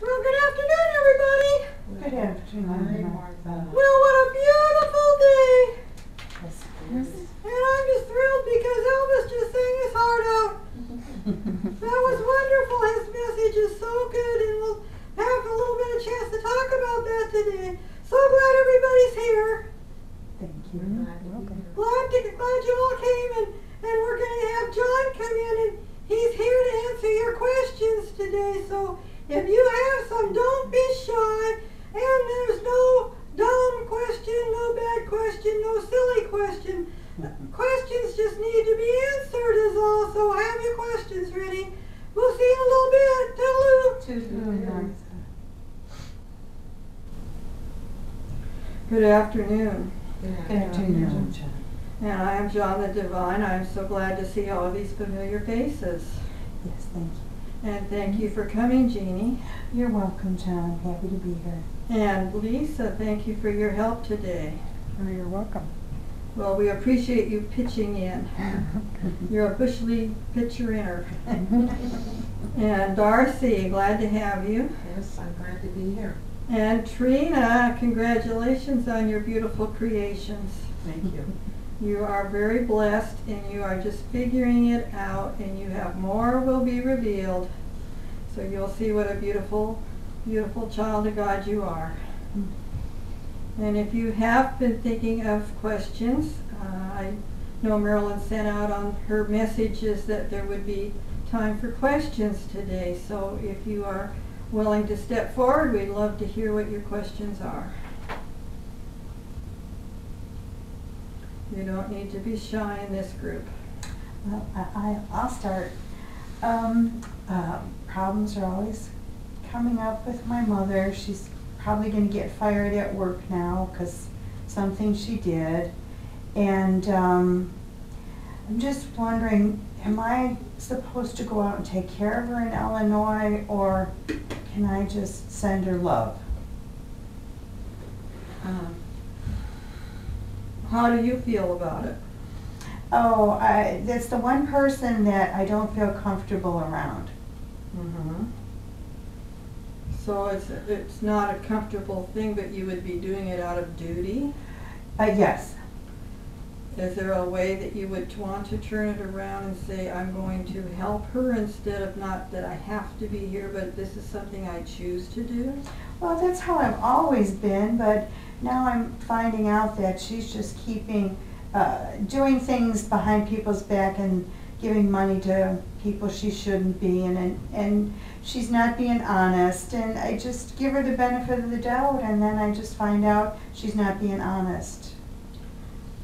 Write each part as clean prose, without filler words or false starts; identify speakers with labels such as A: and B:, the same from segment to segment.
A: Well, good afternoon, everybody.
B: Good afternoon, Martha.
A: Well, what a beautiful day.
B: Yes.
A: And I'm just thrilled because Elvis just sang his heart out. That was wonderful. His message is so good, and we'll have a little bit of chance to talk about that today. So glad everybody's here.
B: Thank you. Welcome.
A: Glad you all came, and we're going to have John come in, and he's here to answer your questions today. So if you have some, don't be shy. And there's no dumb question, no bad question, no silly question. Questions just need to be answered is all. So have your questions ready. We'll see you in a little bit. Toodaloo. Good afternoon.
B: Good afternoon, John.
A: And I am John the Divine. I'm so glad to see all of these familiar faces.
B: Yes, thank you.
A: And thank you for coming, Jeannie.
B: You're welcome, John. Happy to be here.
A: And Lisa, thank you for your help today.
B: Oh, you're welcome.
A: Well, we appreciate you pitching in. You're officially pitcher-inner. And Darcy, glad to have you.
C: Yes, I'm glad to be here.
A: And Trina, congratulations on your beautiful creations.
C: Thank you.
A: You are very blessed, and you are just figuring it out, and you have more will be revealed. So you'll see what a beautiful, beautiful child of God you are. And if you have been thinking of questions, I know Marilyn sent out on her messages that there would be time for questions today. So if you are willing to step forward, we'd love to hear what your questions are. You don't need to be shy in this group.
B: Well, I'll start. Problems are always coming up with my mother. She's probably going to get fired at work now because something she did. And I'm just wondering, am I supposed to go out and take care of her in Illinois, or can I just send her love?
A: How do you feel about it?
B: Oh, that's the one person that I don't feel comfortable around.
A: Mm-hmm. So it's not a comfortable thing, but you would be doing it out of duty?
B: Yes.
A: Is there a way that you would want to turn it around and say, I'm going to help her, instead of not that I have to be here, but this is something I choose to do?
B: Well, that's how I've always been, but now I'm finding out that she's just keeping, doing things behind people's back and giving money to people she shouldn't be, and she's not being honest, and I just give her the benefit of the doubt, and then I just find out she's not being honest.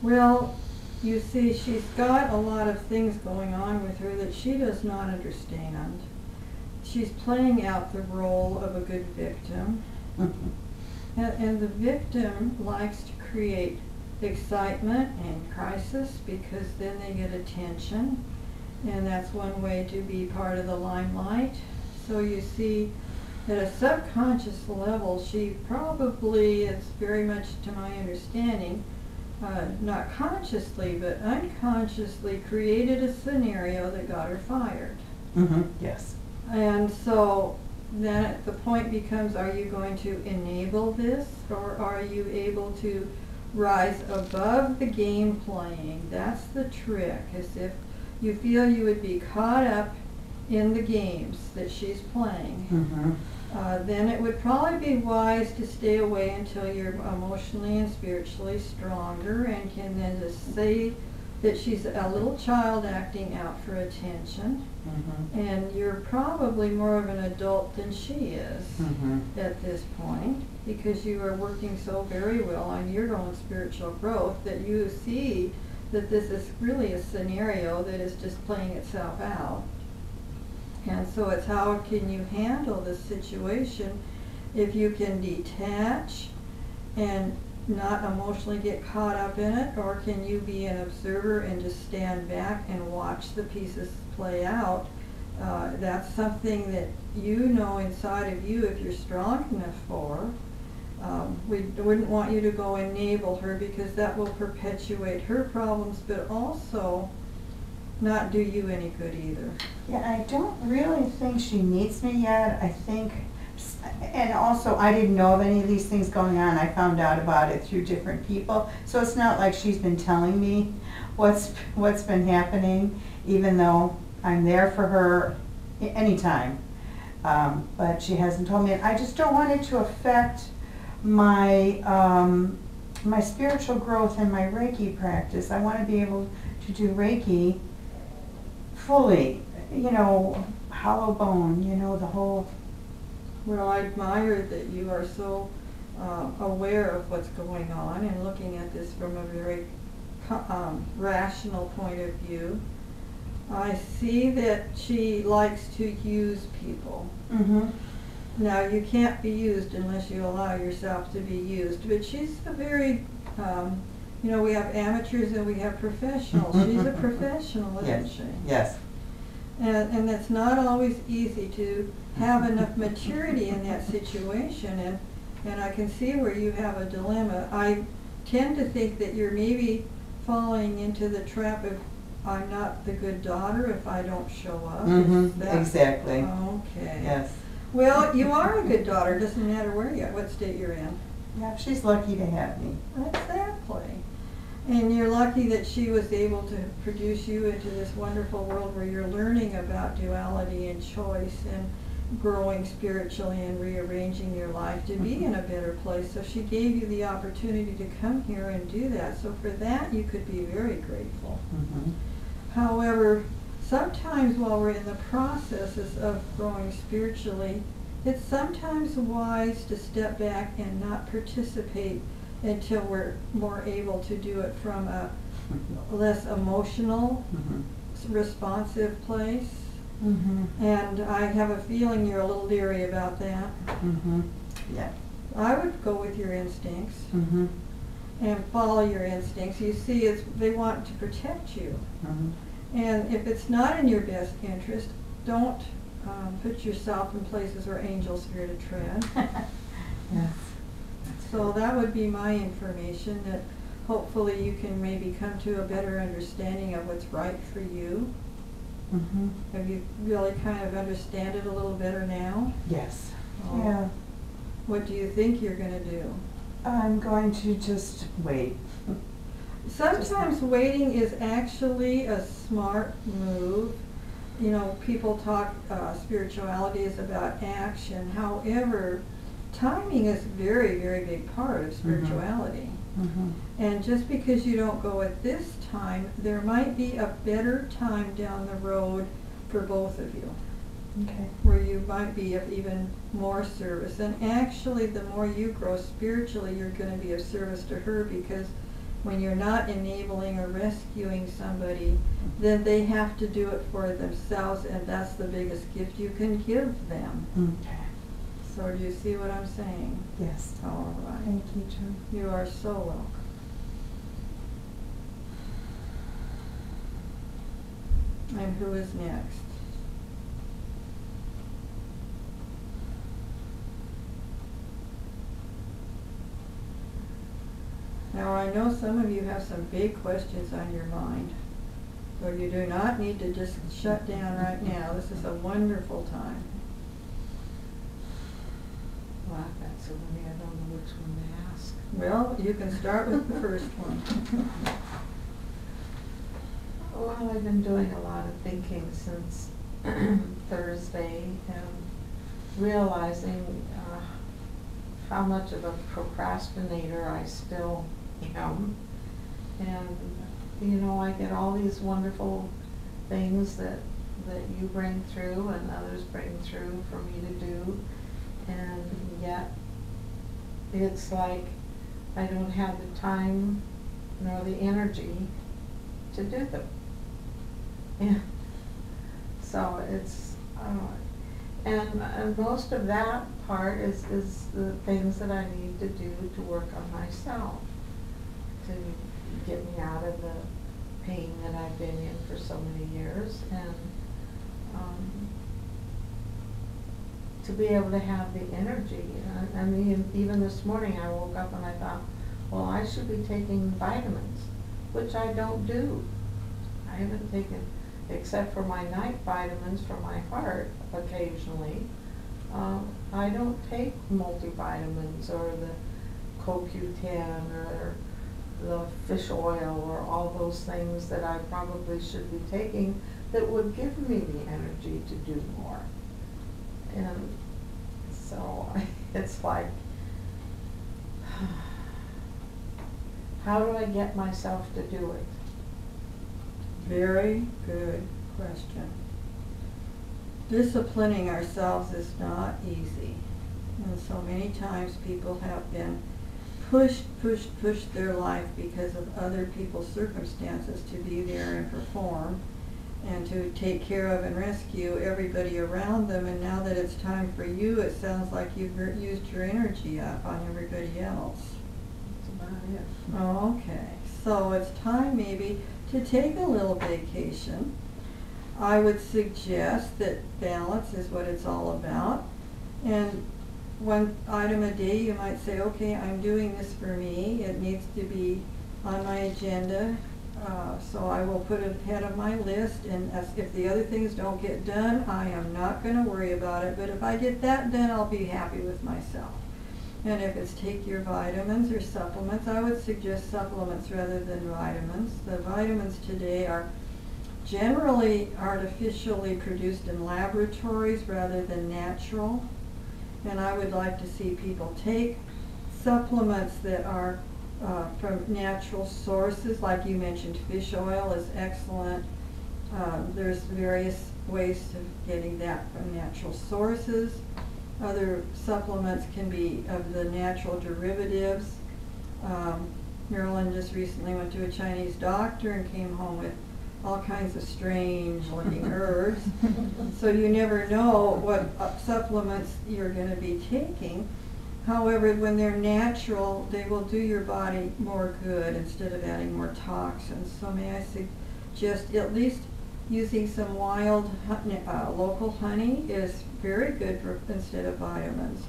A: Well, you see, she's got a lot of things going on with her that she does not understand. She's playing out the role of a good victim. And the victim likes to create excitement and crisis, because then they get attention, and that's one way to be part of the limelight. So you see, at a subconscious level, she probably is very much, to my understanding, not consciously, but unconsciously created a scenario that got her fired.
B: Mm-hmm. Yes.
A: And so then the point becomes, are you going to enable this, or are you able to rise above the game playing? That's the trick, is if you feel you would be caught up in the games that she's playing, then it would probably be wise to stay away until you're emotionally and spiritually stronger, and can then just say that she's a little child acting out for attention, and you're probably more of an adult than she is at this point, because you are working so very well on your own spiritual growth that you see that this is really a scenario that is just playing itself out. And so it's, how can you handle this situation if you can detach and not emotionally get caught up in it, or can you be an observer and just stand back and watch the pieces play out? That's something that you know inside of you, if you're strong enough for. We wouldn't want you to go enable her, because that will perpetuate her problems, but also not do you any good either.
B: Yeah, I don't really think she needs me yet. I think And also, I didn't know of any of these things going on. I found out about it through different people. So it's not like she's been telling me what's been happening, even though I'm there for her anytime. But she hasn't told me. I just don't want it to affect my my spiritual growth and my Reiki practice. I want to be able to do Reiki fully, you know, hollow bone, you know, the whole.
A: Well, I admire that you are so aware of what's going on and looking at this from a very rational point of view. I see that she likes to use people.
B: Mm-hmm.
A: Now, you can't be used unless you allow yourself to be used, but she's a very, you know, we have amateurs and we have professionals. She's a professional, isn't
B: Yes.
A: she?
B: Yes.
A: And it's not always easy to have enough maturity in that situation, and I can see where you have a dilemma. I tend to think that you're maybe falling into the trap of, I'm not the good daughter if I don't show up.
B: Mm-hmm. Exactly.
A: Okay.
B: Yes.
A: Well, you are a good daughter, doesn't matter where you are, what state you're in.
B: Yeah, she's lucky to have me.
A: Exactly. And you're lucky that she was able to produce you into this wonderful world where you're learning about duality and choice and growing spiritually and rearranging your life to be in a better place. So she gave you the opportunity to come here and do that. So for that, you could be very grateful.
B: Mm-hmm.
A: However, sometimes while we're in the processes of growing spiritually, it's sometimes wise to step back and not participate until we're more able to do it from a less emotional, responsive place.
B: Mm-hmm.
A: And I have a feeling you're a little leery about that.
B: Mm-hmm. Yeah.
A: I would go with your instincts
B: Mm-hmm.
A: and follow your instincts. You see, they want to protect you.
B: Mm-hmm.
A: And if it's not in your best interest, don't put yourself in places where angels fear to tread.
B: Yes.
A: So that would be my information, that hopefully you can maybe come to a better understanding of what's right for you.
B: Mm-hmm.
A: Have you really kind of understand it a little better now?
B: Yes.
A: Oh.
B: Yeah.
A: What do you think you're going to do?
B: I'm going to just wait.
A: Sometimes waiting is actually a smart move. You know, people talk spirituality is about action. However, timing is a very, very big part of spirituality.
B: Mm-hmm.
A: And just because you don't go at this time, there might be a better time down the road for both of you,
B: Okay.
A: where you might be of even more service. And actually, the more you grow spiritually, you're going to be of service to her, because when you're not enabling or rescuing somebody, then they have to do it for themselves, and that's the biggest gift you can give them.
B: Okay.
A: So do you see what I'm saying?
B: Yes.
A: All right.
B: Thank you, Joan.
A: You are so welcome. And who is next? Now, I know some of you have some big questions on your mind, so you do not need to just shut down right now. This is a wonderful time.
C: Well, that's so many, I don't know which one to ask.
A: Well, you can start with the first one.
C: Well, I've been doing a lot of thinking since Thursday, and realizing how much of a procrastinator I still am. And, you know, I get all these wonderful things that you bring through and others bring through for me to do. And yet, it's like I don't have the time nor the energy to do them. Yeah. So it's, and most of that part is the things that I need to do to work on myself, to get me out of the pain that I've been in for so many years, and to be able to have the energy. I mean, even this morning I woke up and I thought, well, I should be taking vitamins, which I don't do. I haven't taken, except for my night vitamins for my heart occasionally. I don't take multivitamins or the CoQ10 or the fish oil or all those things that I probably should be taking that would give me the energy to do more. And so it's like, how do I get myself to do it?
A: Very good question. Disciplining ourselves is not easy. And so many times people have been pushed their life because of other people's circumstances to be there and perform and to take care of and rescue everybody around them. And now that it's time for you, it sounds like you've used your energy up on everybody else.
C: That's about it.
A: Oh, okay. So it's time maybe to take a little vacation. I would suggest that balance is what it's all about. And one item a day, you might say, okay, I'm doing this for me. It needs to be on my agenda. So I will put it ahead of my list. And if the other things don't get done, I am not going to worry about it. But if I get that done, I'll be happy with myself. And if it's take your vitamins or supplements, I would suggest supplements rather than vitamins. The vitamins today are generally artificially produced in laboratories rather than natural. And I would like to see people take supplements that are from natural sources. Like you mentioned, fish oil is excellent. There's various ways of getting that from natural sources. Other supplements can be of the natural derivatives. Marilyn just recently went to a Chinese doctor and came home with all kinds of strange looking herbs. So you never know what supplements you're going to be taking. However, when they're natural, they will do your body more good instead of adding more toxins. So may I suggest at least using some wild honey, local honey is very good for instead of vitamins.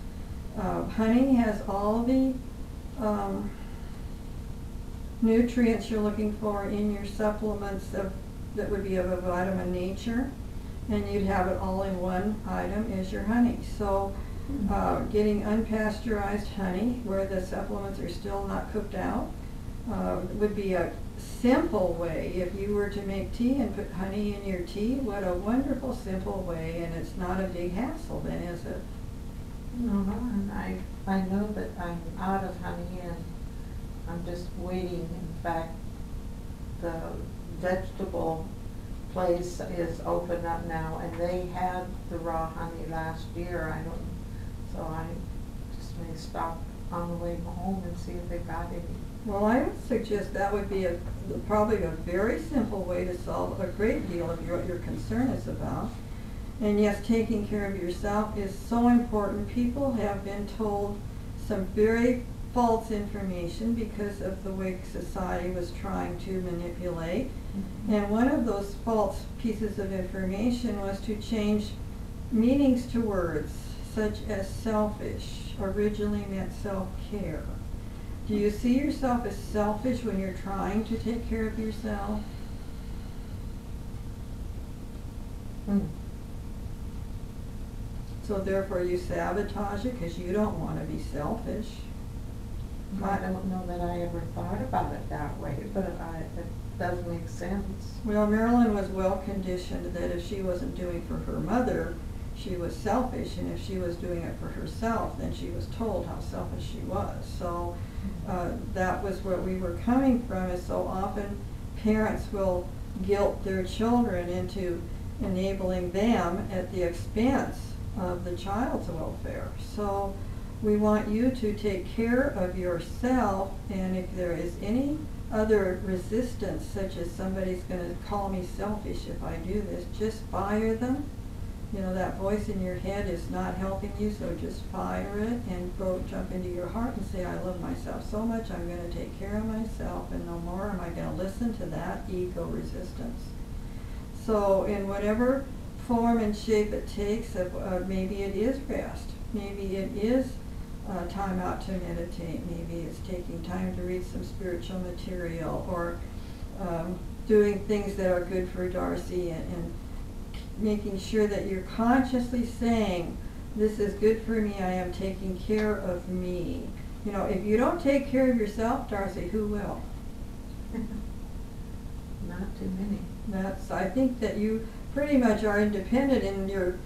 A: Honey has all the nutrients you're looking for in your supplements that would be of a vitamin nature, and you'd have it all in one item is your honey. So getting unpasteurized honey where the supplements are still not cooked out would be a simple way. If you were to make tea and put honey in your tea, what a wonderful simple way, and it's not a big hassle then, is it?
C: No, and I know that I'm out of honey and I'm just waiting. In fact, the vegetable place is open up now, and they had the raw honey last year. So I just may stop on the way home and see if they got any.
A: Well, I would suggest that would be probably a very simple way to solve a great deal of what your concern is about. And yes, taking care of yourself is so important. People have been told some very false information because of the way society was trying to manipulate. Mm-hmm. And one of those false pieces of information was to change meanings to words, such as selfish originally meant self-care. Do you see yourself as selfish when you're trying to take care of yourself? So therefore you sabotage it because you don't want to be selfish.
C: I don't know that I ever thought about it that way, but it does make sense.
A: Well, Marilyn was well conditioned that if she wasn't doing for her mother, she was selfish, and if she was doing it for herself, then she was told how selfish she was. So that was where we were coming from, is so often parents will guilt their children into enabling them at the expense of the child's welfare. So we want you to take care of yourself, and if there is any other resistance, such as somebody's going to call me selfish if I do this, just fire them. You know, that voice in your head is not helping you, so just fire it and go jump into your heart and say, I love myself so much, I'm going to take care of myself, and no more am I going to listen to that ego resistance. So in whatever form and shape it takes, maybe it is rest, maybe it is time out to meditate, maybe it's taking time to read some spiritual material, or doing things that are good for Darcy, and making sure that you're consciously saying, This is good for me. I am taking care of me. You know, if you don't take care of yourself, Darcy, who will?
C: Not too many.
A: I think that you pretty much are independent in your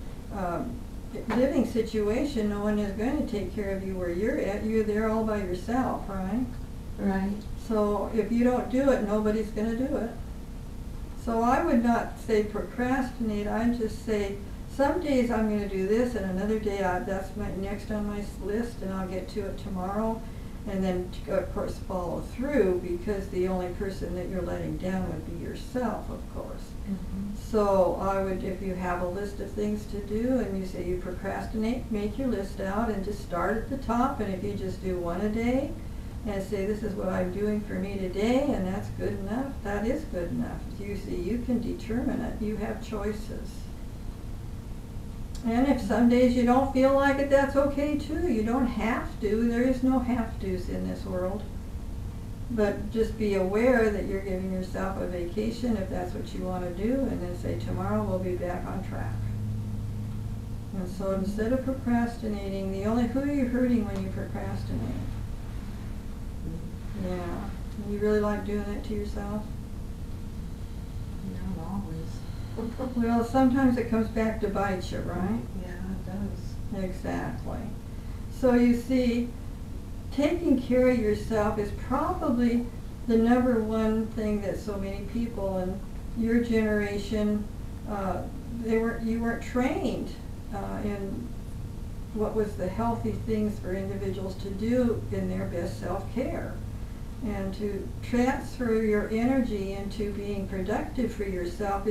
A: living situation. No one is going to take care of you where you're at. You're there all by yourself, right?
C: Right.
A: So if you don't do it, nobody's going to do it. So I would not say procrastinate. I'd just say some days I'm going to do this, and another day that's next on my list, and I'll get to it tomorrow. And then, of course, follow through, because the only person that you're letting down would be yourself, of course.
C: Mm-hmm.
A: So I would, if you have a list of things to do and you say you procrastinate, make your list out and just start at the top. And if you just do one a day and say, this is what I'm doing for me today, and that's good enough, that is good enough. You see, you can determine it. You have choices. And if some days you don't feel like it, that's okay too. You don't have to. There is no have-tos in this world. But just be aware that you're giving yourself a vacation if that's what you want to do, and then say, tomorrow we'll be back on track. And so instead of procrastinating, who are you hurting when you procrastinate? Yeah. You really like doing that to yourself?
C: Not always.
A: Well, sometimes it comes back to bite you, right?
C: Yeah, it does.
A: Exactly. So you see, taking care of yourself is probably the number one thing that so many people in your generation, you weren't trained in what was the healthy things for individuals to do in their best self-care. And to transfer your energy into being productive for yourself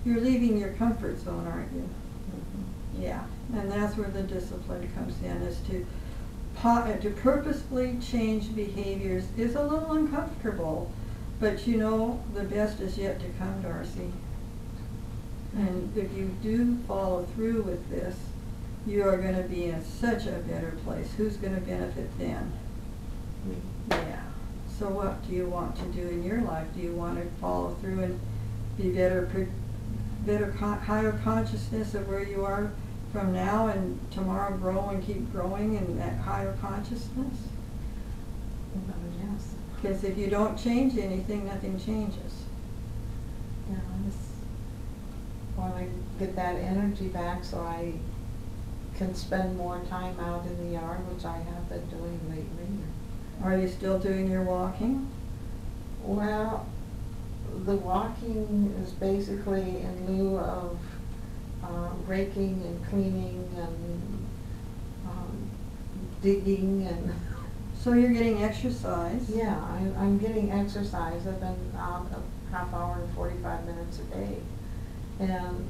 A: you're leaving your comfort zone, aren't you?
C: Mm-hmm.
A: Yeah, and that's where the discipline comes in, is to purposefully change behaviors is a little uncomfortable, but you know, the best is yet to come, Darcy. And if you do follow through with this, you are going to be in such a better place. Who's going to benefit then?
C: Me.
A: Yeah. So what do you want to do in your life? Do you want to follow through and be higher consciousness of where you are from now, and tomorrow grow and keep growing in that higher consciousness?
C: Yes.
A: Because if you don't change anything, nothing changes.
C: Yeah, I just want to get that energy back so I can spend more time out in the yard, which I have been doing lately.
A: Are you still doing your walking?
C: Well, the walking is basically in lieu of raking and cleaning and digging and.
A: So you're getting exercise?
C: Yeah, I'm getting exercise. I've been out a half hour and 45 minutes a day. And,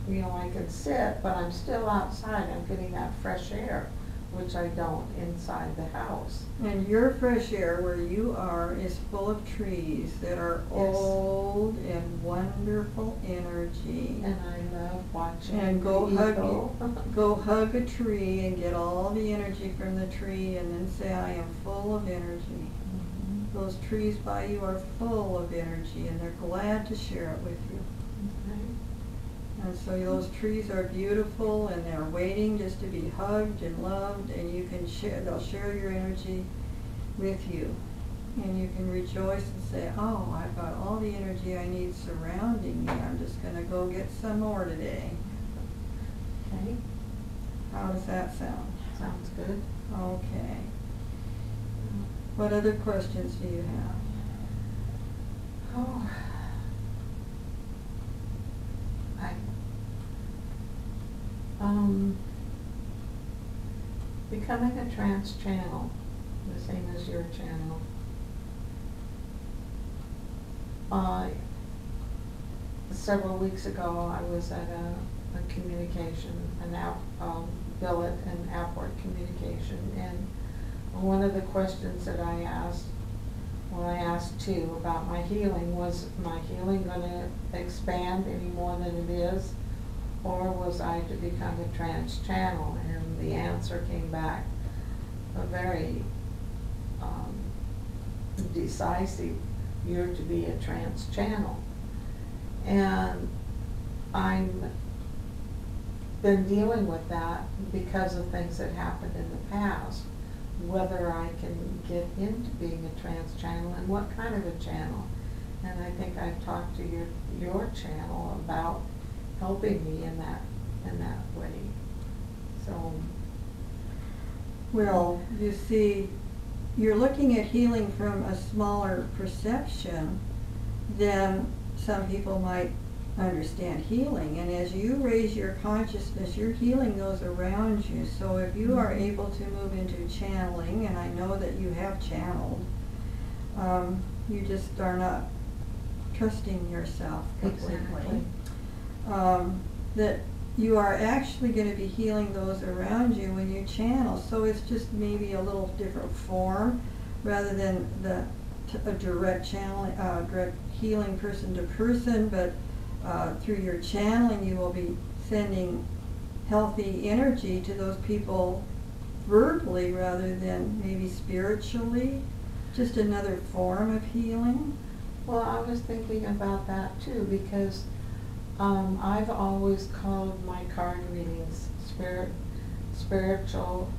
C: you know, I can sit, but I'm still outside. I'm getting that fresh air, which I don't inside the house.
A: And your fresh air where you are is full of trees that are
C: Yes.
A: old and wonderful energy.
C: And I love watching
A: And go
C: people.
A: hug a tree and get all the energy from the tree, and then say, I am full of energy.
C: Mhm.
A: Those trees by you are full of energy, and they're glad to share it with you.
C: Right.
A: And so those trees are beautiful, and they're waiting just to be hugged and loved, and you can share, they'll share your energy with you. And you can rejoice and say, oh, I've got all the energy I need surrounding me. I'm just going to go get some more today.
C: Okay.
A: How does that sound?
C: Sounds good.
A: Okay. What other questions do you have?
C: Oh. Becoming a trance channel, the same as your channel. Several weeks ago, I was at a communication, billet and airport communication, and one of the questions that I asked, when I asked two about my healing, was my healing going to expand any more than it is, or was I to become a trance channel? And the answer came back a very decisive, you're to be a trance channel. And I'm been dealing with that because of things that happened in the past, whether I can get into being a trance channel and what kind of a channel. And I think I've talked to your channel about helping me in that way. So,
A: Well, you see, you're looking at healing from a smaller perception than some people might understand healing. And as you raise your consciousness, you're healing those around you. So if you are able to move into channeling, and I know that you have channeled, you just are not trusting yourself completely.
C: exactly.
A: That you are actually going to be healing those around you when you channel. So it's just maybe a little different form rather than a direct channeling, direct healing person to person, but through your channeling you will be sending healthy energy to those people verbally rather than maybe spiritually. Just another form of healing.
C: Well, I was thinking about that too, because I've always called my card readings spiritual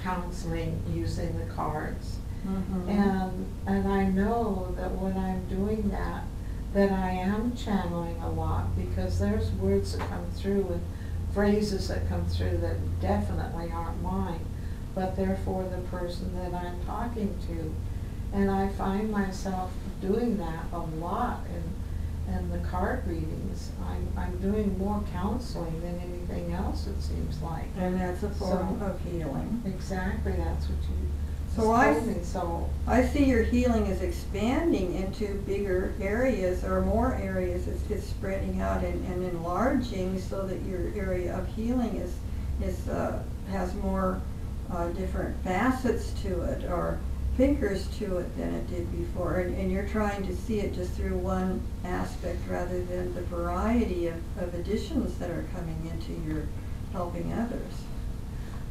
C: counseling using the cards.
A: Mm-hmm.
C: And I know that when I'm doing that I am channeling a lot, because there's words that come through and phrases that come through that definitely aren't mine, but they're for the person that I'm talking to. And I find myself doing that a lot in the card readings. I'm doing more counseling than anything else, it seems like.
A: And that's a form of healing.
C: Exactly, that's what you
A: So
C: told me. So
A: I see your healing is expanding into bigger areas or more areas. It's spreading out and enlarging so that your area of healing has more different facets to it or fingers to it than it did before. And you're trying to see it just through one aspect rather than the variety of additions that are coming into your helping others.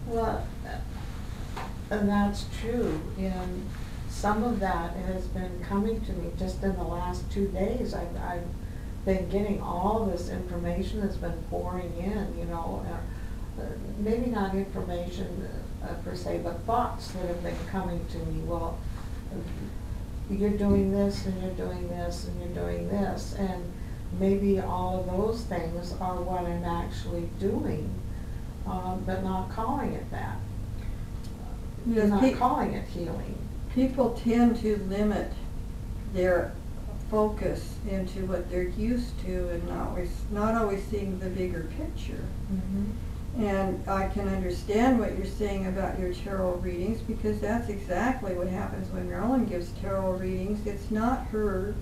C: well, and that's true. And some of that has been coming to me just in the last 2 days. I've been getting all this information that's been pouring in, you know, maybe not information per se, but thoughts that have been coming to me. Well, you're doing this, and you're doing this, and you're doing this, and maybe all of those things are what I'm actually doing, but not calling it that.
A: Because
C: Not calling it healing.
A: people tend to limit their focus into what they're used to and not always seeing the bigger picture. And I can understand what you're saying about your tarot readings, because that's exactly what happens when Marilyn gives tarot readings. It's not her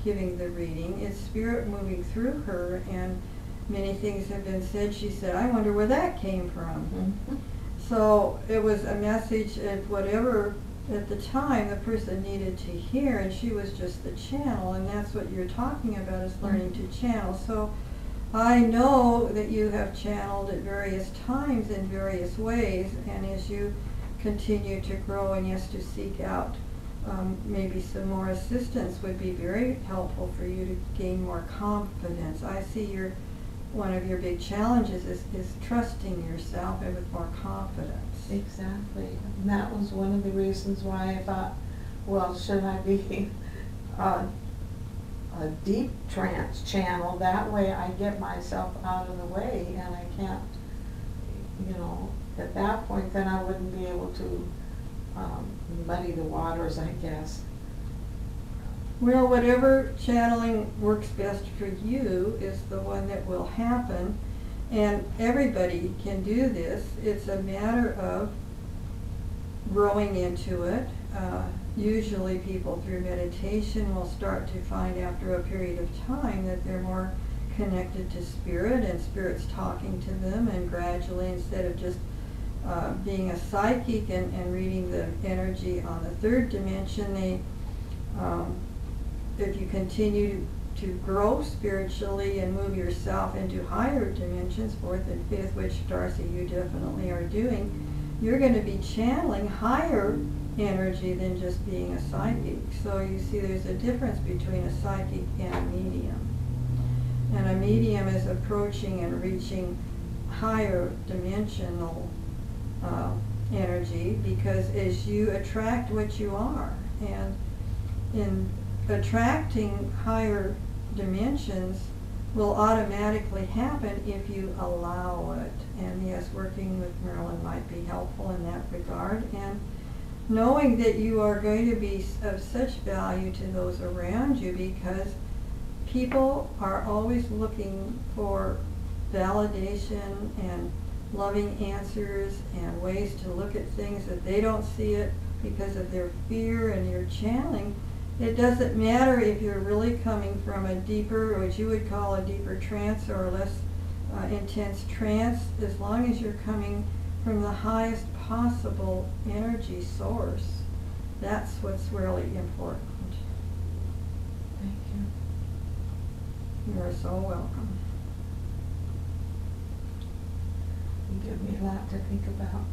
A: giving the reading, it's spirit moving through her, and many things have been said. She said, I wonder where that came from. So it was a message of whatever at the time the person needed to hear, and she was just the channel, and that's what you're talking about, is learning to channel. So I know that you have channeled at various times in various ways, and as you continue to grow and yes, to seek out maybe some more assistance would be very helpful for you to gain more confidence. I see one of your big challenges is trusting yourself and with more confidence.
C: Exactly. And that was one of the reasons why I thought, well, should I be a deep trance channel? That way I get myself out of the way, and I can't, you know, at that point then I wouldn't be able to muddy the waters, I guess.
A: Well, whatever channeling works best for you is the one that will happen, and everybody can do this. It's a matter of growing into it. Usually people through meditation will start to find after a period of time that they're more connected to spirit, and spirit's talking to them, and gradually, instead of just being a psychic and reading the energy on the third dimension, if you continue to grow spiritually and move yourself into higher dimensions, fourth and fifth, which, Darcy, you definitely are doing, you're going to be channeling higher energy than just being a psychic. So you see there's a difference between a psychic and a medium. And a medium is approaching and reaching higher dimensional energy, because as you attract what you are, and in attracting higher dimensions will automatically happen if you allow it. And yes, working with Marilyn might be helpful in that regard, and knowing that you are going to be of such value to those around you, because people are always looking for validation and loving answers and ways to look at things that they don't see it because of their fear and your channeling. It doesn't matter if you're really coming from a deeper, what you would call a deeper trance or a less intense trance, as long as you're coming from the highest possible energy source. That's what's really important.
C: Thank you.
A: You are so welcome.
C: You give me a lot to think about.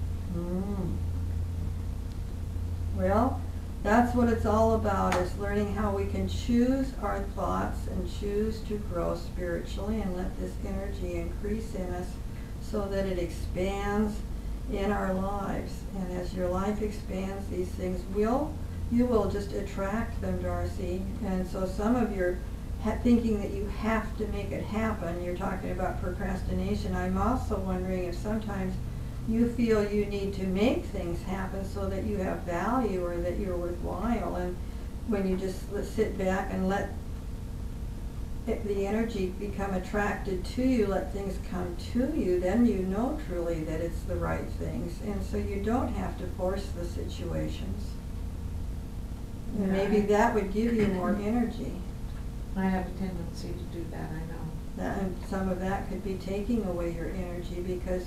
A: Well, that's what it's all about, is learning how we can choose our thoughts and choose to grow spiritually and let this energy increase in us so that it expands in our lives. And as your life expands, these things you will just attract them, Darcy. And so some of your thinking that you have to make it happen, you're talking about procrastination. I'm also wondering if sometimes you feel you need to make things happen so that you have value or that you're worthwhile. And when you just sit back and let the energy become attracted to you, let things come to you, then you know truly that it's the right things. And so you don't have to force the situations. And maybe that would give you more energy.
C: I have a tendency to do that, I know.
A: And some of that could be taking away your energy, because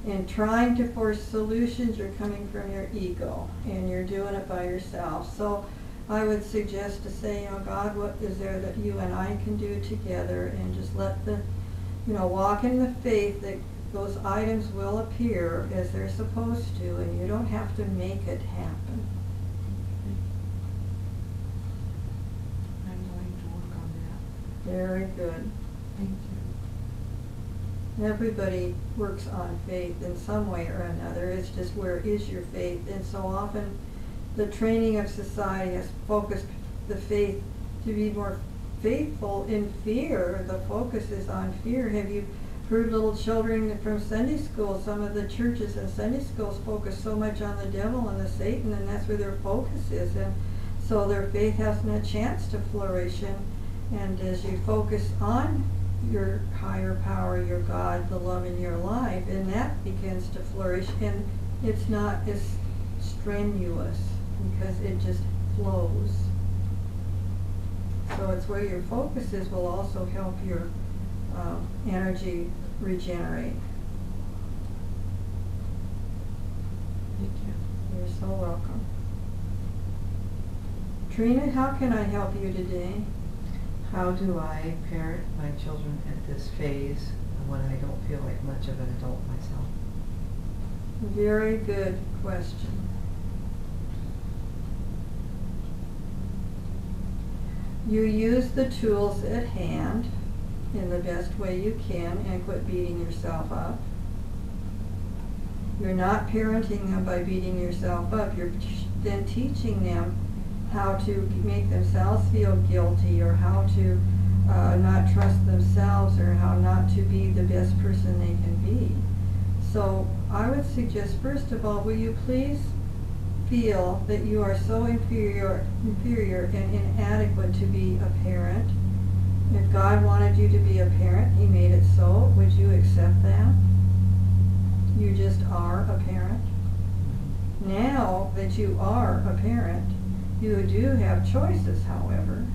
A: in trying to force solutions, you're coming from your ego and you're doing it by yourself. So I would suggest to say, God, what is there that you and I can do together, and just let walk in the faith that those items will appear as they're supposed to, and you don't have to make it happen.
C: I'm going to work on that.
A: Very good.
C: Thank you.
A: Everybody works on faith in some way or another. It's just, where is your faith? And so often the training of society has focused the faith to be more faithful in fear. The focus is on fear. Have you heard little children from Sunday school? Some of the churches and Sunday schools focus so much on the devil and the Satan, and that's where their focus is. And so their faith hasn't a chance to flourish. And as you focus on your higher power, your God, the love in your life, and that begins to flourish, and it's not as strenuous because it just flows. So it's where your focus is will also help your energy regenerate.
C: Thank you.
A: You're so welcome. Trina, how can I help you today?
D: How do I parent my children at this phase when I don't feel like much of an adult myself?
A: Very good question. You use the tools at hand in the best way you can, and quit beating yourself up. You're not parenting them by beating yourself up. You're then teaching them how to make themselves feel guilty, or how to not trust themselves, or how not to be the best person they can be. So I would suggest, first of all, will you please feel that you are so inferior and inadequate to be a parent. If God wanted you to be a parent, He made it so. Would you accept that? You just are a parent. Now that you are a parent, you do have choices, however,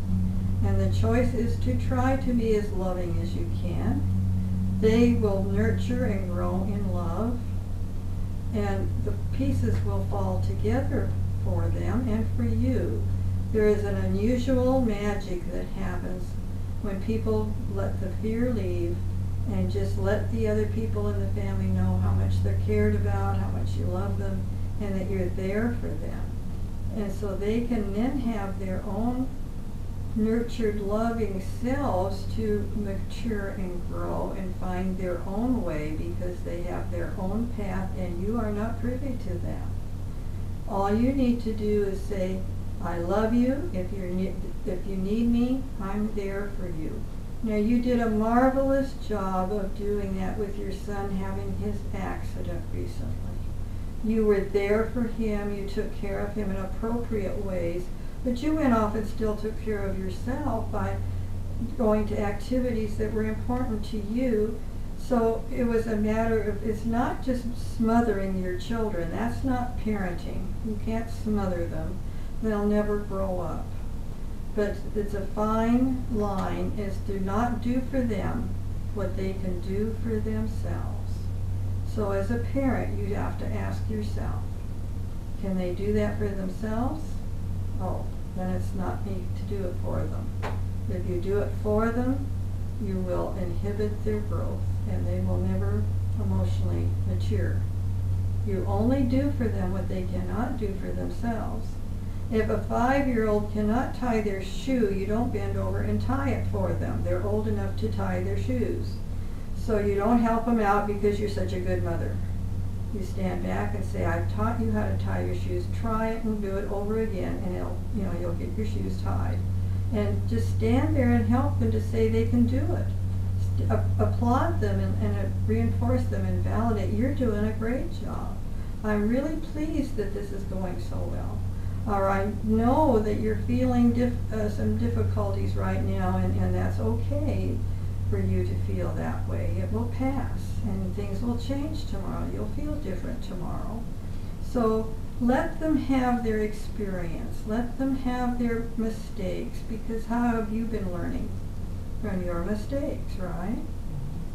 A: and the choice is to try to be as loving as you can. They will nurture and grow in love, and the pieces will fall together for them and for you. There is an unusual magic that happens when people let the fear leave and just let the other people in the family know how much they're cared about, how much you love them, and that you're there for them. And so they can then have their own nurtured, loving selves to mature and grow and find their own way, because they have their own path and you are not privy to that. All you need to do is say, I love you. If you need me, I'm there for you. Now, you did a marvelous job of doing that with your son having his accident recently. You were there for him, you took care of him in appropriate ways, but you went off and still took care of yourself by going to activities that were important to you. So it was a matter of, it's not just smothering your children. That's not parenting. You can't smother them. They'll never grow up. But it's a fine line, is do not do for them what they can do for themselves. So as a parent, you have to ask yourself, can they do that for themselves? Oh, then it's not me to do it for them. If you do it for them, you will inhibit their growth and they will never emotionally mature. You only do for them what they cannot do for themselves. If a 5-year-old cannot tie their shoe, you don't bend over and tie it for them. They're old enough to tie their shoes. So you don't help them out because you're such a good mother. You stand back and say, I've taught you how to tie your shoes. Try it and do it over again, and you'll get your shoes tied. And just stand there and help them to say they can do it. Applaud them and reinforce them and validate. You're doing a great job. I'm really pleased that this is going so well. Or I know that you're feeling some difficulties right now, and that's okay for you to feel that way. It will pass, and things will change tomorrow. You'll feel different tomorrow. So let them have their experience. Let them have their mistakes, because how have you been learning? From your mistakes, right?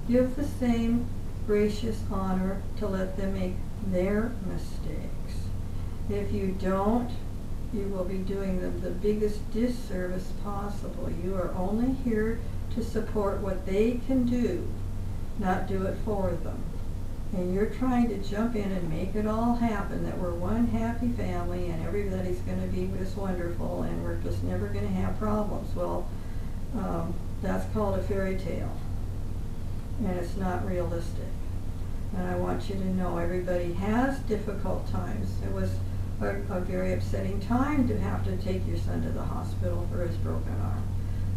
A: Give the same gracious honor to let them make their mistakes. If you don't, you will be doing them the biggest disservice possible. You are only here to support what they can do, not do it for them. And you're trying to jump in and make it all happen, that we're one happy family and everybody's going to be just wonderful and we're just never going to have problems. Well, that's called a fairy tale, and it's not realistic. And I want you to know everybody has difficult times. It was a very upsetting time to have to take your son to the hospital for his broken arm.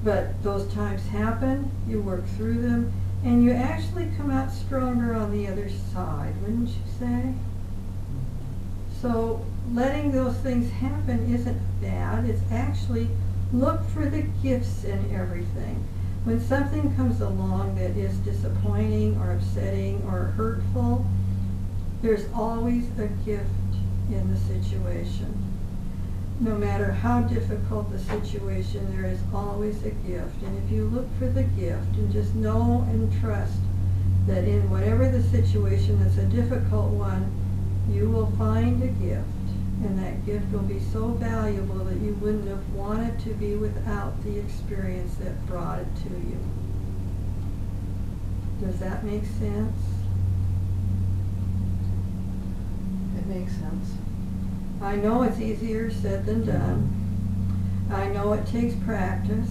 A: But those times happen, you work through them, and you actually come out stronger on the other side, wouldn't you say? So letting those things happen isn't bad. It's actually, look for the gifts in everything. When something comes along that is disappointing or upsetting or hurtful, there's always a gift in the situation. No matter how difficult the situation, there is always a gift. And if you look for the gift and just know and trust that in whatever the situation that's a difficult one, you will find a gift. And that gift will be so valuable that you wouldn't have wanted to be without the experience that brought it to you. Does that make sense?
D: It makes sense.
A: I know it's easier said than done. I know it takes practice.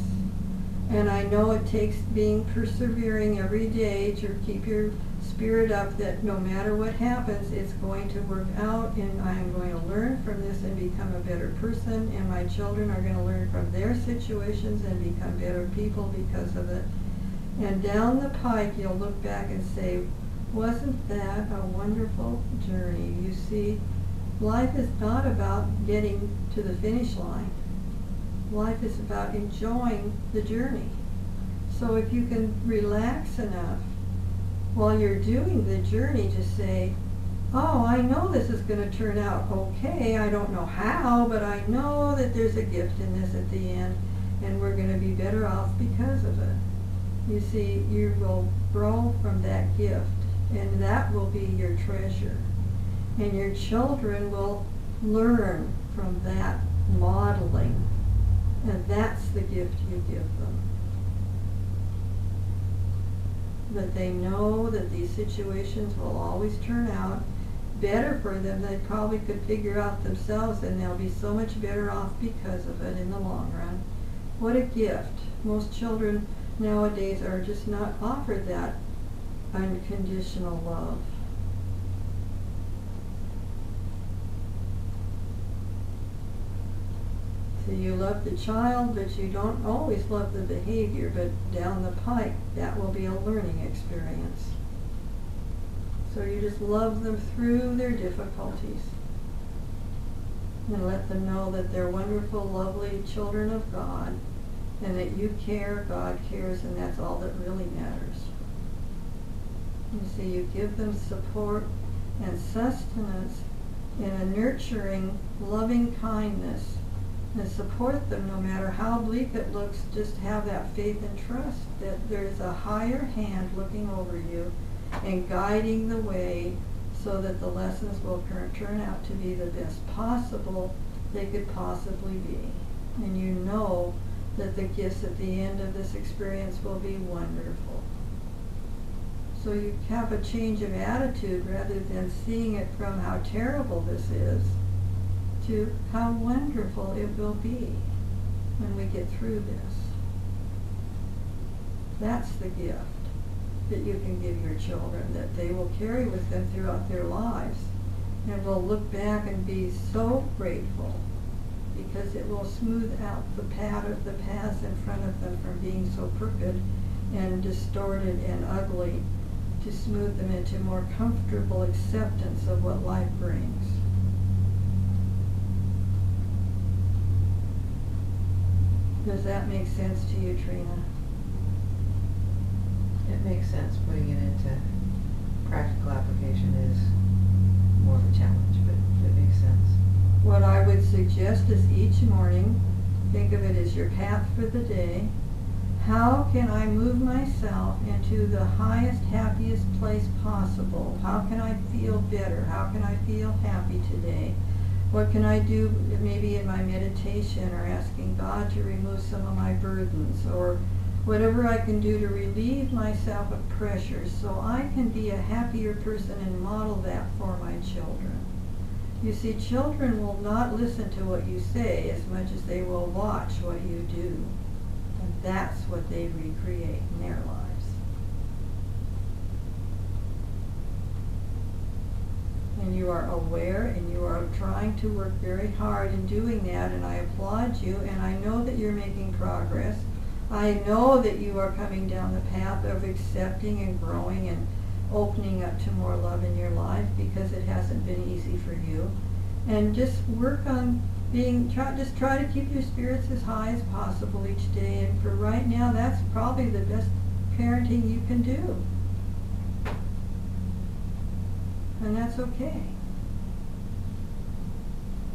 A: And I know it takes being persevering every day to keep your spirit up, that no matter what happens, it's going to work out, and I am going to learn from this and become a better person, and my children are going to learn from their situations and become better people because of it. And down the pike, you'll look back and say, wasn't that a wonderful journey? You see, life is not about getting to the finish line. Life is about enjoying the journey. So if you can relax enough while you're doing the journey to say, oh, I know this is going to turn out okay. I don't know how, but I know that there's a gift in this at the end, and we're going to be better off because of it. You see, you will grow from that gift, and that will be your treasure. And your children will learn from that modeling, and that's the gift you give them. That they know that these situations will always turn out better for them. They probably could figure out themselves, and they'll be so much better off because of it in the long run. What a gift. Most children nowadays are just not offered that unconditional love. So you love the child, but you don't always love the behavior, but down the pike, that will be a learning experience. So you just love them through their difficulties. And let them know that they're wonderful, lovely children of God, and that you care, God cares, and that's all that really matters. You see, you give them support and sustenance in a nurturing, loving kindness, and support them no matter how bleak it looks. Just have that faith and trust that there's a higher hand looking over you and guiding the way so that the lessons will turn out to be the best possible they could possibly be. And you know that the gifts at the end of this experience will be wonderful. So you have a change of attitude rather than seeing it from how terrible this is to how wonderful it will be when we get through this. That's the gift that you can give your children, that they will carry with them throughout their lives, and will look back and be so grateful, because it will smooth out the paths in front of them from being so crooked and distorted and ugly, to smooth them into more comfortable acceptance of what life brings. Does that make sense to you, Trina?
D: It makes sense. Putting it into practical application is more of a challenge, but it makes sense.
A: What I would suggest is each morning, think of it as your path for the day. How can I move myself into the highest, happiest place possible? How can I feel better? How can I feel happy today? What can I do maybe in my meditation, or asking God to remove some of my burdens, or whatever I can do to relieve myself of pressure so I can be a happier person and model that for my children. You see, children will not listen to what you say as much as they will watch what you do. And that's what they recreate in their lives. And you are aware, and you are trying to work very hard in doing that, and I applaud you, and I know that you're making progress. I know that you are coming down the path of accepting and growing and opening up to more love in your life, because it hasn't been easy for you. And just work on try to keep your spirits as high as possible each day. And for right now, that's probably the best parenting you can do. And that's okay.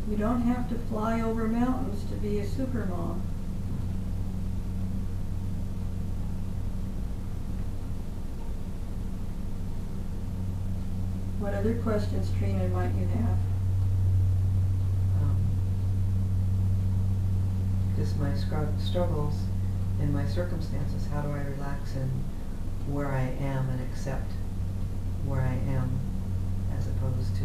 A: You don't have to fly over mountains to be a super mom. What other questions, Trina, might you have?
D: Just my struggles and my circumstances. How do I relax in where I am and accept where I am, as opposed to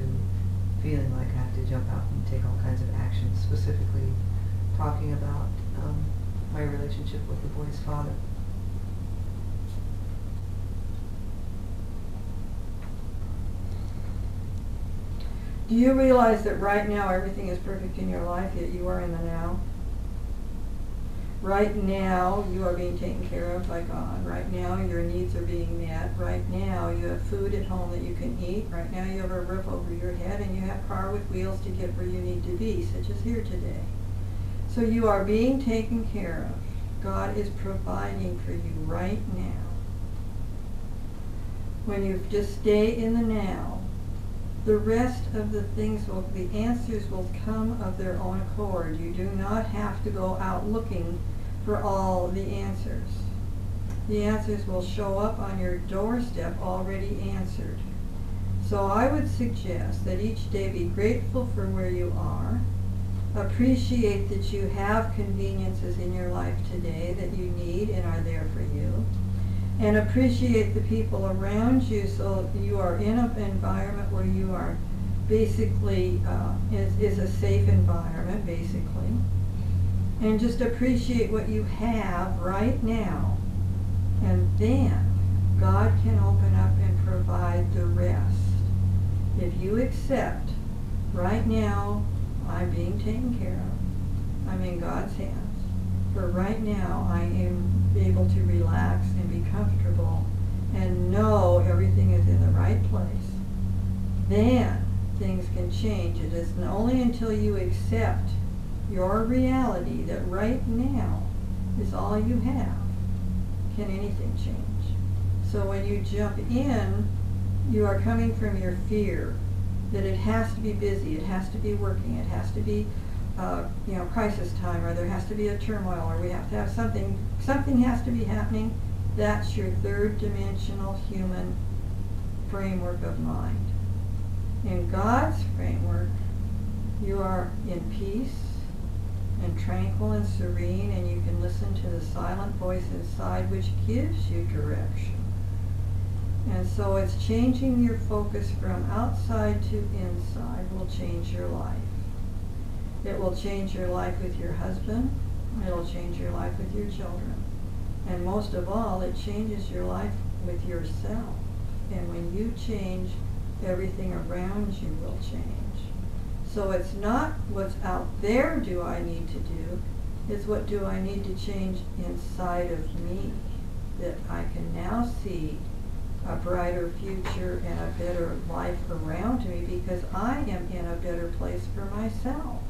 D: feeling like I have to jump out and take all kinds of actions, specifically talking about my relationship with the boy's father.
A: Do you realize that right now everything is perfect in your life, yet you are in the now? Right now you are being taken care of by God. Right now your needs are being met. Right now you have food at home that you can eat. Right now you have a roof over your head, and you have a car with wheels to get where you need to be, such as here today. So you are being taken care of. God is providing for you right now. When you just stay in the now, the rest of the answers will come of their own accord. You do not have to go out looking for all the answers. The answers will show up on your doorstep already answered. So I would suggest that each day be grateful for where you are. Appreciate that you have conveniences in your life today that you need and are there for you. And appreciate the people around you, so you are in an environment where you are basically, is a safe environment, basically. and just appreciate what you have right now. And then God can open up and provide the rest. If you accept, right now, I'm being taken care of. I'm in God's hands. For right now, I am able to relax and be comfortable and know everything is in the right place. Then things can change. It is only until you accept your reality that right now is all you have can anything change. So when you jump in, you are coming from your fear that it has to be busy, it has to be working, it has to be crisis time, or there has to be a turmoil, or we have to have something has to be happening. That's your third dimensional human framework of mind. In God's framework, you are in peace and tranquil and serene, and you can listen to the silent voice inside which gives you direction. And so it's changing your focus from outside to inside will change your life. It will change your life with your husband. It'll change your life with your children. And most of all, it changes your life with yourself. And when you change, everything around you will change. So it's not what's out there do I need to do, it's what do I need to change inside of me, that I can now see a brighter future and a better life around me because I am in a better place for myself.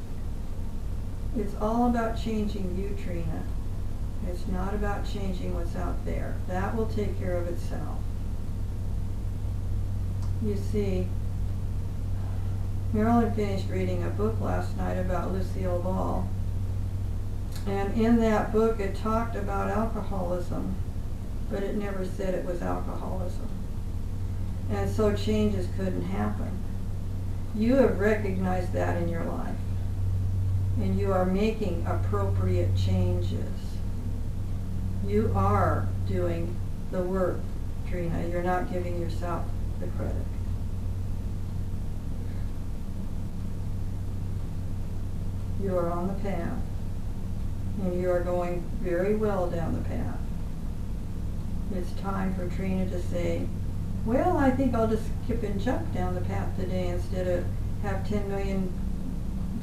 A: It's all about changing you, Trina. It's not about changing what's out there. That will take care of itself. You see, Marilyn finished reading a book last night about Lucille Ball. And in that book it talked about alcoholism, but it never said it was alcoholism. And so changes couldn't happen. You have recognized that in your life. And you are making appropriate changes. You are doing the work, Trina. You're not giving yourself the credit. You are on the path, and you are going very well down the path. It's time for Trina to say, well, I think I'll just skip and jump down the path today instead of have 10 million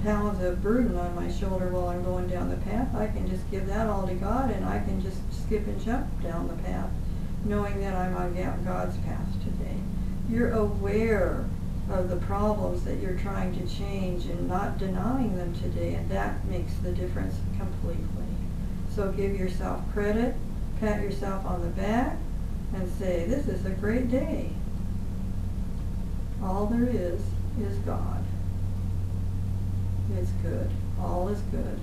A: pounds of burden on my shoulder while I'm going down the path. I can just give that all to God, and I can just skip and jump down the path, knowing that I'm on God's path today. You're aware of the problems that you're trying to change and not denying them today, and that makes the difference completely. So give yourself credit, pat yourself on the back, and say, this is a great day. All there is God. It's good. All is good.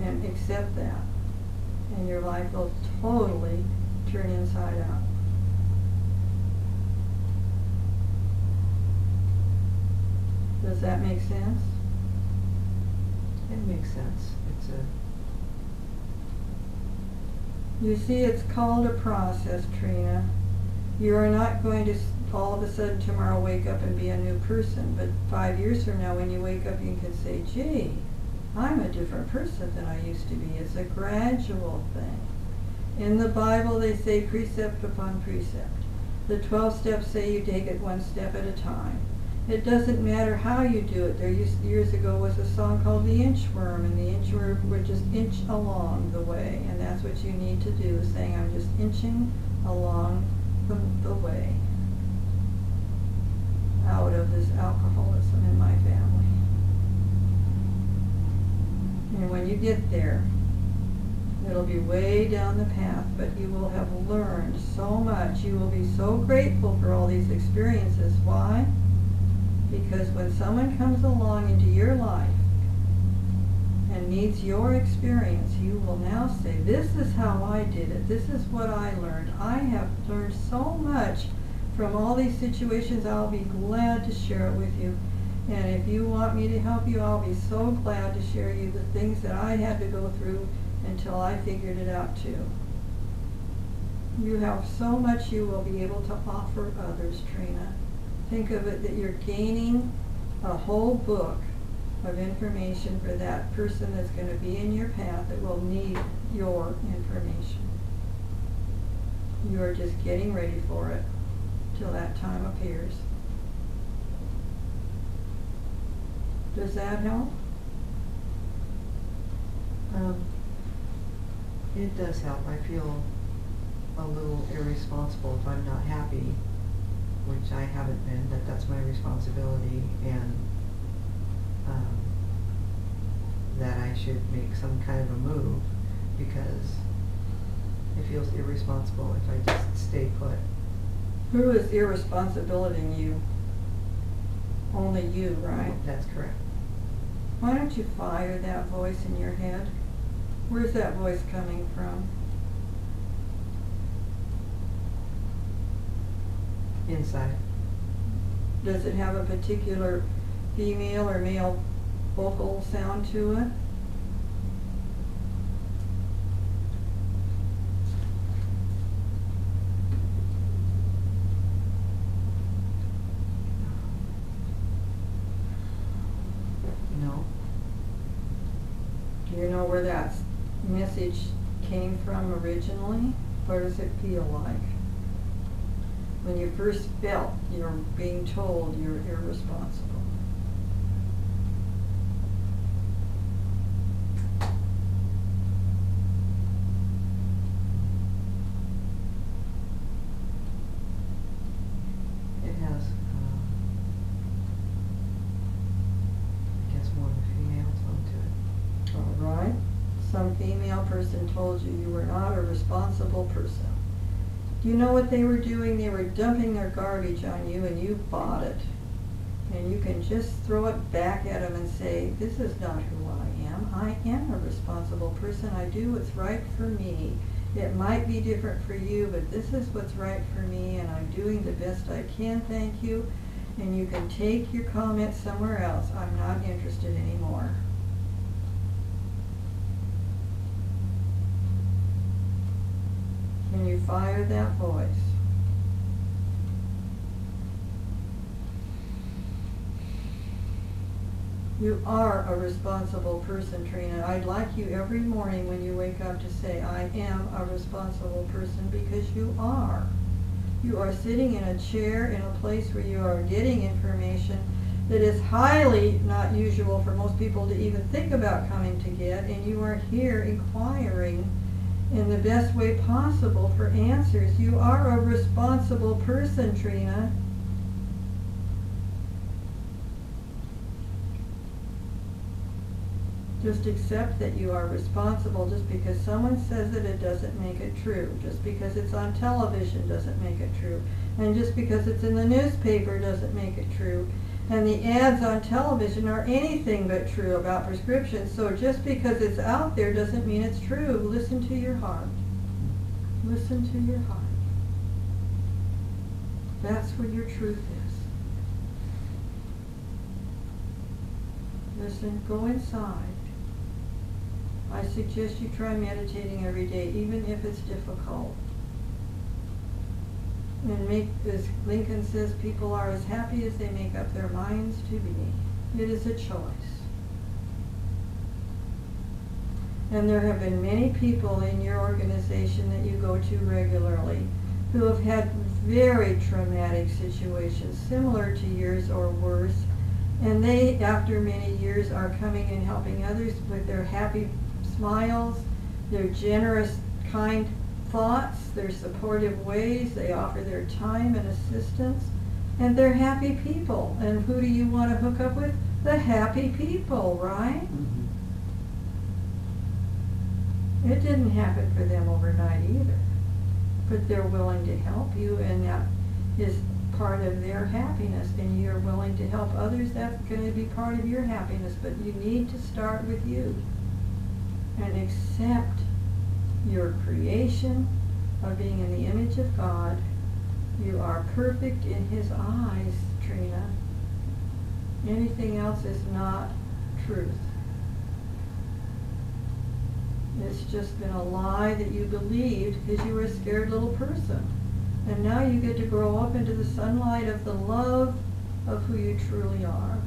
A: And accept that. And your life will totally turn inside out. Does that make sense?
D: It makes sense.
A: You see, it's called a process, Trina. You are not going to all of a sudden tomorrow wake up and be a new person, but 5 years from now when you wake up you can say, gee, I'm a different person than I used to be. It's a gradual thing. In the Bible they say precept upon precept. The 12 steps say you take it one step at a time. It doesn't matter how you do it. There years ago was a song called The Inchworm, and the inchworm would just inch along the way, and that's what you need to do, saying I'm just inching along the way out of this alcoholism in my family. And when you get there, it'll be way down the path, but you will have learned so much. You will be so grateful for all these experiences. Why? Because when someone comes along into your life and needs your experience, you will now say, this is how I did it. This is what I learned. I have learned so much from all these situations. I'll be glad to share it with you. And if you want me to help you, I'll be so glad to share you the things that I had to go through until I figured it out too. You have so much you will be able to offer others, Trina. Think of it that you're gaining a whole book of information for that person that's going to be in your path that will need your information. You are just getting ready for it till that time appears. Does that help?
D: It does help. I feel a little irresponsible if I'm not happy, which I haven't been, that's my responsibility, and that I should make some kind of a move, because it feels irresponsible if I just stay put.
A: Who is irresponsibility you? Only you, right?
D: That's correct.
A: Why don't you fire that voice in your head? Where's that voice coming from?
D: Inside.
A: Does it have a particular female or male vocal sound to it?
D: No.
A: Do you know where that message came from originally? What does it feel like? When you first felt you're being told you're irresponsible.
D: It has, I guess, more of a female tone to it.
A: All right. Some female person told you you were not a responsible person. You know what they were doing? They were dumping their garbage on you, and you bought it. And you can just throw it back at them and say, this is not who I am. I am a responsible person. I do what's right for me. It might be different for you, but this is what's right for me, and I'm doing the best I can, thank you. And you can take your comments somewhere else. I'm not interested anymore. Can you fire that voice? You are a responsible person, Trina. I'd like you every morning when you wake up to say, I am a responsible person, because you are. You are sitting in a chair in a place where you are getting information that is highly not usual for most people to even think about coming to get, and you are here inquiring in the best way possible for answers. You are a responsible person, Trina. Just accept that you are responsible. Just because someone says it doesn't make it true. Just because it's on television doesn't make it true. And just because it's in the newspaper doesn't make it true. And the ads on television are anything but true about prescriptions. So just because it's out there doesn't mean it's true. Listen to your heart. Listen to your heart. That's where your truth is. Listen, go inside. I suggest you try meditating every day, even if it's difficult. And make, as Lincoln says, people are as happy as they make up their minds to be. It is a choice. And there have been many people in your organization that you go to regularly who have had very traumatic situations similar to yours or worse. And they, after many years, are coming and helping others with their happy smiles, their generous, kind thoughts, their supportive ways. They offer their time and assistance, and they're happy people. And who do you want to hook up with? The happy people, right? It didn't happen for them overnight either, but they're willing to help you, and that is part of their happiness, and you're willing to help others. That's going to be part of your happiness, but you need to start with you and accept your creation of being in the image of God. You are perfect in His eyes, Trina. Anything else is not truth. It's just been a lie that you believed because you were a scared little person. And now you get to grow up into the sunlight of the love of who you truly are.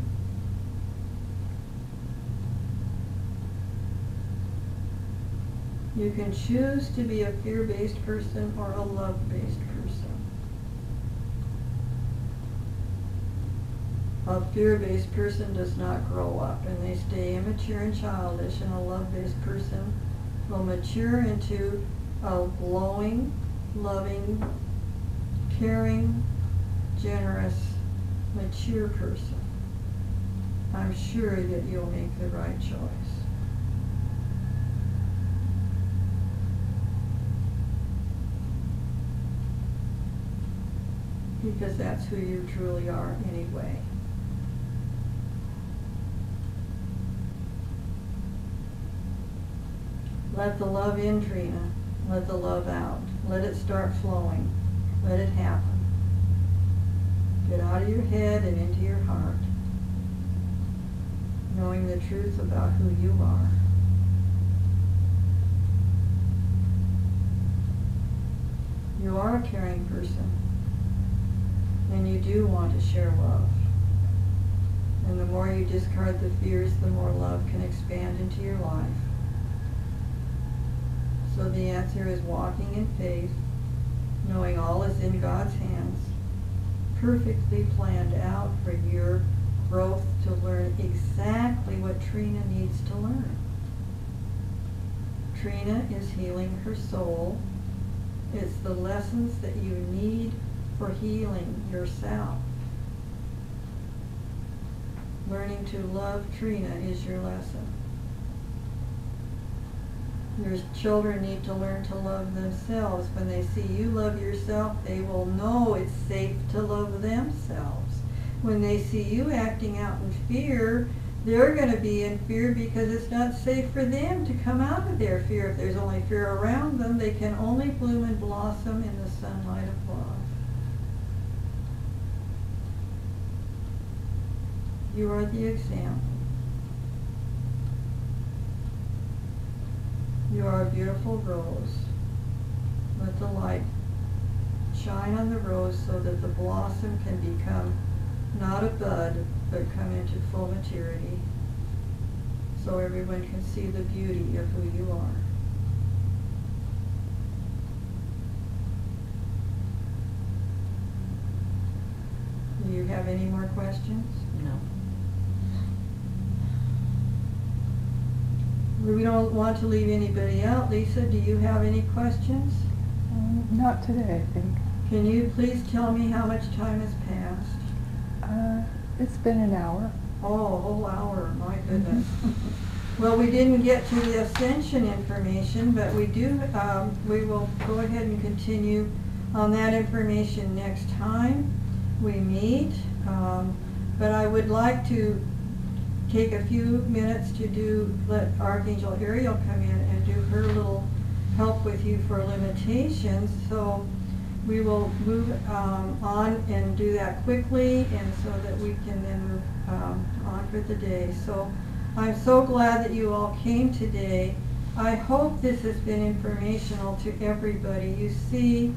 A: You can choose to be a fear-based person or a love-based person. A fear-based person does not grow up and they stay immature and childish, and a love-based person will mature into a glowing, loving, caring, generous, mature person. I'm sure that you'll make the right choice. Because that's who you truly are anyway. Let the love in, Trina. Let the love out. Let it start flowing. Let it happen. Get out of your head and into your heart, knowing the truth about who you are. You are a caring person, and you do want to share love. And the more you discard the fears, the more love can expand into your life. So the answer is walking in faith, knowing all is in God's hands, perfectly planned out for your growth to learn exactly what Trina needs to learn. Trina is healing her soul. It's the lessons that you need for healing yourself. Learning to love Trina is your lesson. Your children need to learn to love themselves. When they see you love yourself, they will know it's safe to love themselves. When they see you acting out in fear, they're going to be in fear because it's not safe for them to come out of their fear. If there's only fear around them, they can only bloom and blossom in the sunlight of love. You are the example. You are a beautiful rose. Let the light shine on the rose so that the blossom can become not a bud, but come into full maturity, so everyone can see the beauty of who you are. Do you have any more questions?
D: No.
A: We don't want to leave anybody out. Lisa, do you have any questions?
E: Not today, I think.
A: Can you please tell me how much time has passed?
E: It's been an hour.
A: Oh, a whole hour, my goodness. Well, we didn't get to the ascension information, but we will go ahead and continue on that information next time we meet. But I would like to take a few minutes to let Archangel Ariel come in and do her little help with you for limitations. So we will move on and do that quickly, and so that we can then move on for the day. So I'm so glad that you all came today. I hope this has been informational to everybody. You see,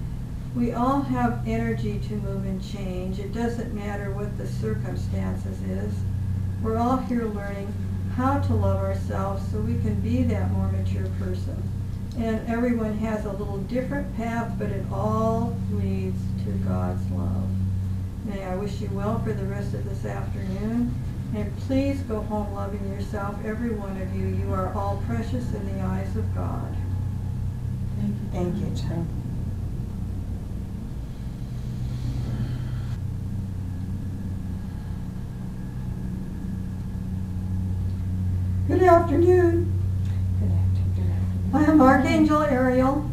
A: we all have energy to move and change. It doesn't matter what the circumstances is. We're all here learning how to love ourselves so we can be that more mature person. And everyone has a little different path, but it all leads to God's love. May I wish you well for the rest of this afternoon. And please go home loving yourself, every one of you. You are all precious in the eyes of God.
B: Thank you, John.
A: Good afternoon.
E: Good afternoon.
A: I am Archangel Ariel,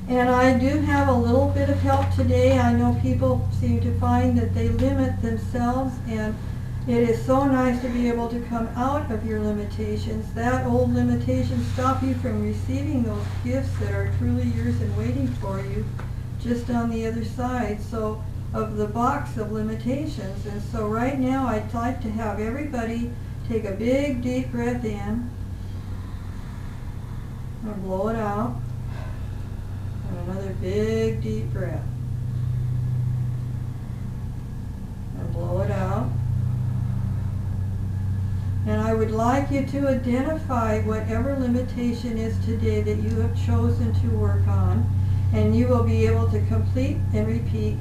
A: and I do have a little bit of help today. I know people seem to find that they limit themselves, and it is so nice to be able to come out of your limitations. That old limitation stop you from receiving those gifts that are truly yours and waiting for you just on the other side of the box of limitations. And so right now I'd like to have everybody take a big deep breath in and blow it out. And another big deep breath. And blow it out. And I would like you to identify whatever limitation is today that you have chosen to work on, and you will be able to complete and repeat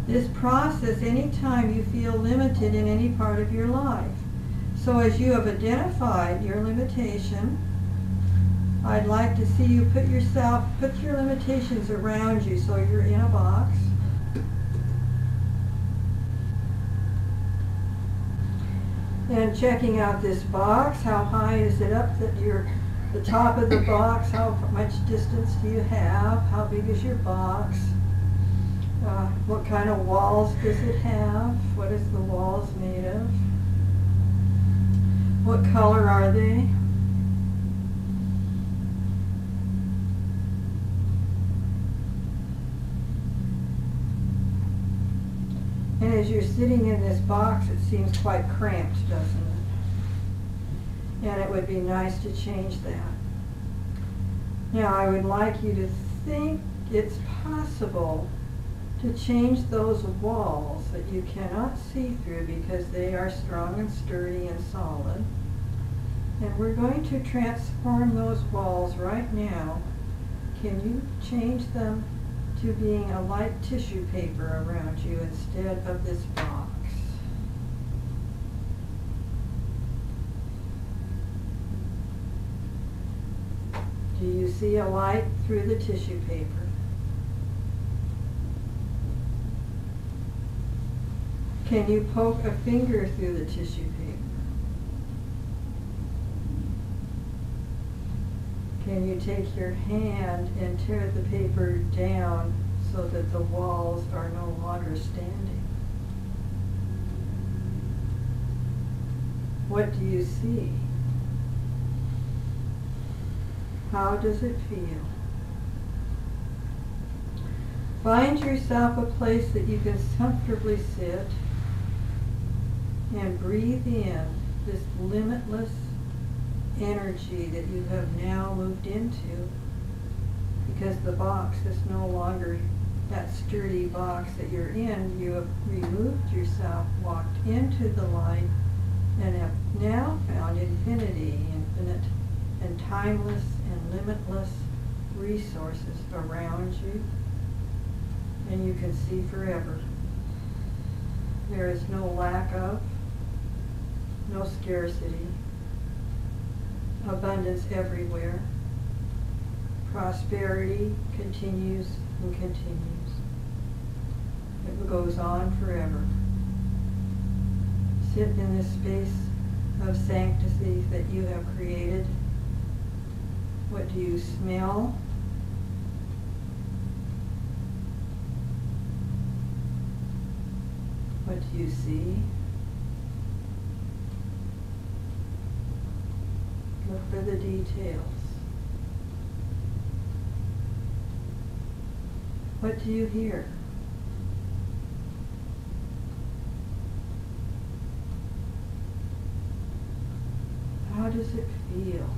A: this process anytime you feel limited in any part of your life. So as you have identified your limitation, I'd like to see you put your limitations around you, so you're in a box. And checking out this box, how high is it up that the top of the box, how much distance do you have, how big is your box, what kind of walls does it have, what is the walls made of, what color are they? And as you're sitting in this box, it seems quite cramped, doesn't it? And it would be nice to change that. Now, I would like you to think it's possible to change those walls that you cannot see through because they are strong and sturdy and solid. And we're going to transform those walls right now. Can you change them to being a light tissue paper around you instead of this box? Do you see a light through the tissue paper? Can you poke a finger through the tissue paper? Can you take your hand and tear the paper down so that the walls are no longer standing? What do you see? How does it feel? Find yourself a place that you can comfortably sit and breathe in this limitless energy that you have now moved into, because the box is no longer that sturdy box that you're in. You have removed yourself, walked into the light, and have now found infinity, infinite and timeless and limitless resources around you, and you can see forever. There is no lack of, no scarcity, abundance everywhere. Prosperity continues and continues. It goes on forever. Sit in this space of sanctity that you have created. What do you smell? What do you see? Look for the details. What do you hear? How does it feel?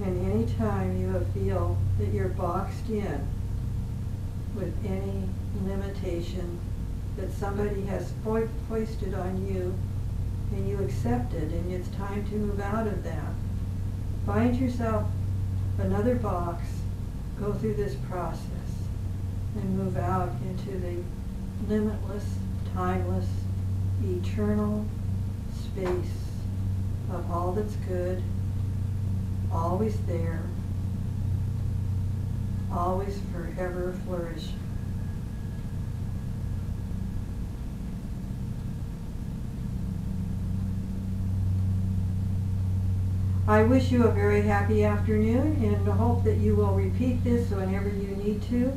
A: And any time you feel that you're boxed in with any limitation that somebody has foisted on you, and you accept it, and it's time to move out of that, find yourself another box, go through this process, and move out into the limitless, timeless, eternal space of all that's good, always there, always forever flourishing. I wish you a very happy afternoon, and hope that you will repeat this whenever you need to.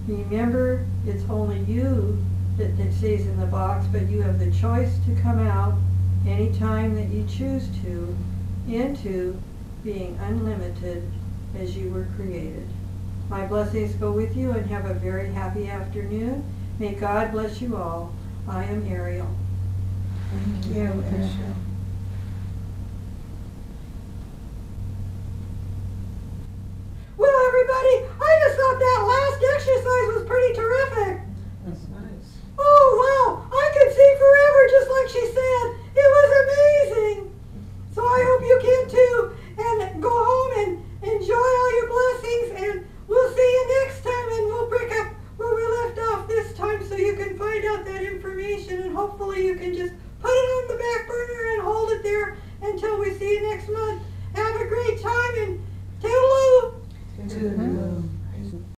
A: Remember, it's only you that stays in the box, but you have the choice to come out anytime that you choose to into being unlimited as you were created. My blessings go with you, and have a very happy afternoon. May God bless you all. I am Ariel.
B: Thank you.
A: Well, everybody, I just thought that last exercise was pretty terrific.
C: That's nice.
A: hopefully you can just put it on the back burner and hold it there until we see you next month.